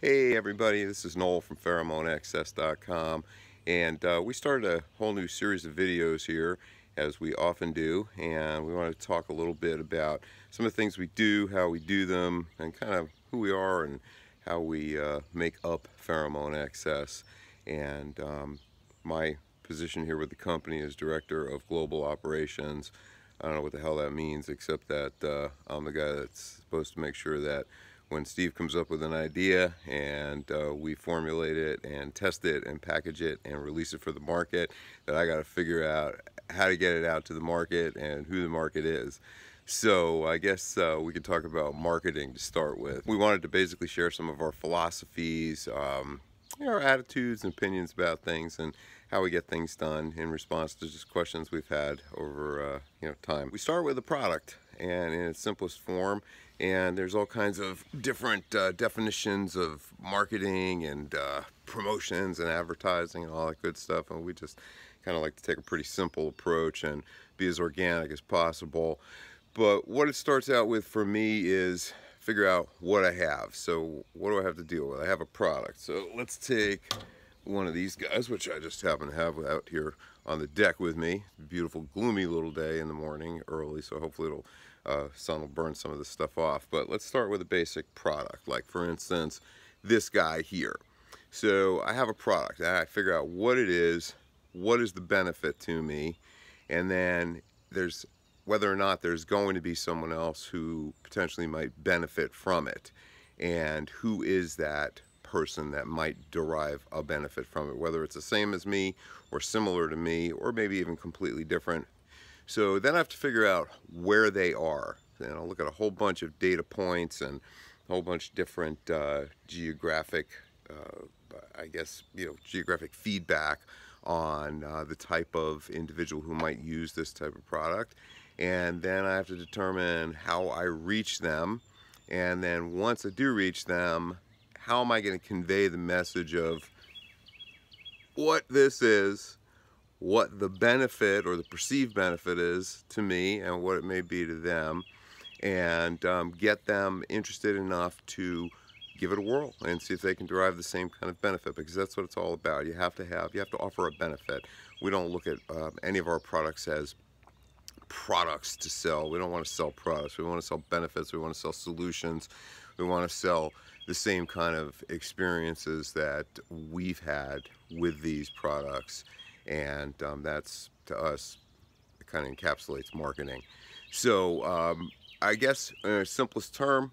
Hey everybody, this is Noel from pheromoneXS.com, and we started a whole new series of videos here, as we often do, and we want to talk a little bit about some of the things we do, how we do them, and kind of who we are and how we make up pheromoneXS. And my position here with the company is Director of Global Operations. I don't know what the hell that means, except that I'm the guy that's supposed to make sure that when Steve comes up with an idea and we formulate it and test it and package it and release it for the market, that I got to figure out how to get it out to the market and who the market is. So I guess we could talk about marketing to start with. We wanted to basically share some of our philosophies, our attitudes and opinions about things, and how we get things done in response to just questions we've had over time. We start with a product, and in its simplest form, and there's all kinds of different definitions of marketing and promotions and advertising and all that good stuff, and we just kind of like to take a pretty simple approach and be as organic as possible. But what it starts out with for me is figure out what I have. So what do I have to deal with? I have a product. So let's take one of these guys, which I just happen to have out here on the deck with me. Beautiful, gloomy little day in the morning, early, so hopefully sun will burn some of this stuff off. But let's start with a basic product, like for instance, this guy here. So I have a product. I figure out what it is, what is the benefit to me, and then there's whether or not there's going to be someone else who potentially might benefit from it, and who is that person that might derive a benefit from it, whether it's the same as me or similar to me or maybe even completely different. So then I have to figure out where they are, and I'll look at a whole bunch of data points and a whole bunch of different geographic geographic feedback on the type of individual who might use this type of product. And then I have to determine how I reach them, and then once I do reach them, how am I going to convey the message of what this is, what the benefit or the perceived benefit is to me and what it may be to them, and get them interested enough to give it a whirl and see if they can derive the same kind of benefit, because that's what it's all about. You have to offer a benefit. We don't look at any of our products as products to sell. We don't want to sell products. We want to sell benefits. We want to sell solutions. We want to sell the same kind of experiences that we've had with these products, and that's, to us, it kind of encapsulates marketing. So I guess in its simplest term,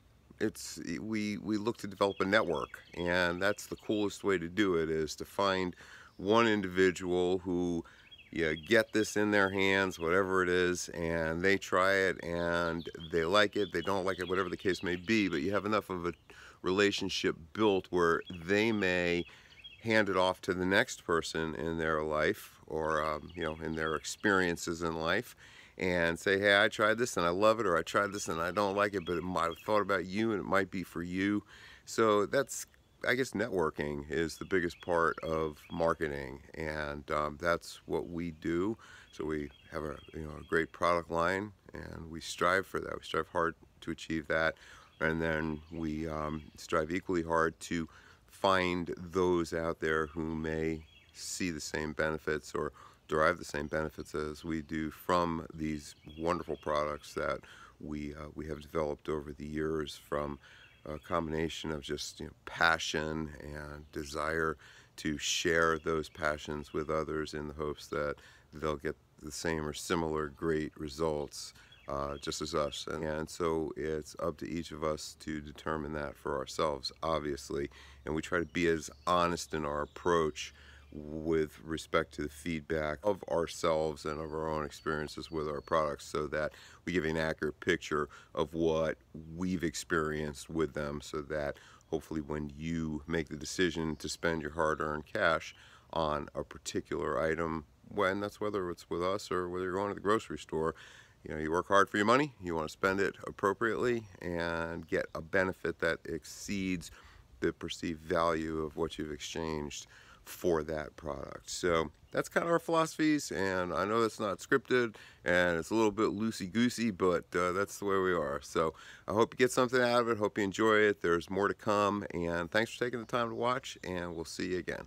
we look to develop a network, and that's the coolest way to do it, is to find one individual who get this in their hands, whatever it is, and they try it and they like it, they don't like it, whatever the case may be, but you have enough of a relationship built where they may hand it off to the next person in their life, or in their experiences in life, and say, hey, I tried this and I love it, or I tried this and I don't like it, but it might have thought about you and it might be for you. So that's, I guess, networking is the biggest part of marketing, and that's what we do. So we have a great product line, and we strive for that. We strive hard to achieve that, and then we strive equally hard to find those out there who may see the same benefits or derive the same benefits as we do from these wonderful products that we have developed over the years, from a combination of just passion and desire to share those passions with others in the hopes that they'll get the same or similar great results just as us. And so it's up to each of us to determine that for ourselves, obviously, and we try to be as honest in our approach with respect to the feedback of ourselves and of our own experiences with our products, so that we give an accurate picture of what we've experienced with them, so that hopefully when you make the decision to spend your hard-earned cash on a particular item, that's whether it's with us or whether you're going to the grocery store, you work hard for your money, you want to spend it appropriately and get a benefit that exceeds the perceived value of what you've exchanged for that product. So that's kind of our philosophies, and I know that's not scripted and it's a little bit loosey-goosey, but that's the way we are. So I hope you get something out of it. Hope you enjoy it. There's more to come, and thanks for taking the time to watch, and we'll see you again.